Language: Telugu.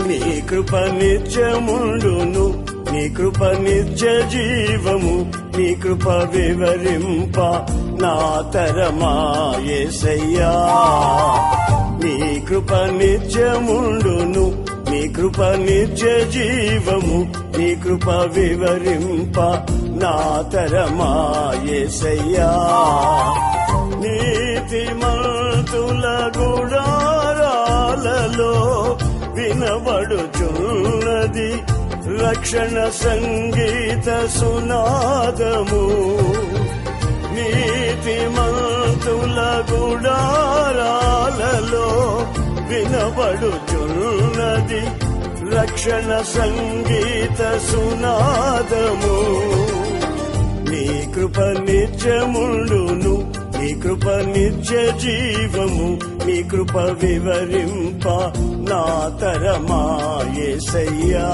నీ కృప నిత్యముండును, నీ కృప నిత్య జీవము, నీ కృప వివరింప నా తరమా యేసయ్యా. నీ కృప నిత్యముండును, నీ కృప నిత్య జీవము, నీ కృప వివరింప నా తరమా యేసయ్యా. నీతిమంతుల గుడారాలలో వినబడుచున్నది రక్షణ సంగీత సునాదము. నీతిమంతుల గుడారాలలో వినబడుచున్నది రక్షణ సంగీత సునాదము. నీ కృప నిత్యముండును, నీ కృప నిత్య జీవము, నీ కృప వివరింప నా తరమా యేసయ్యా.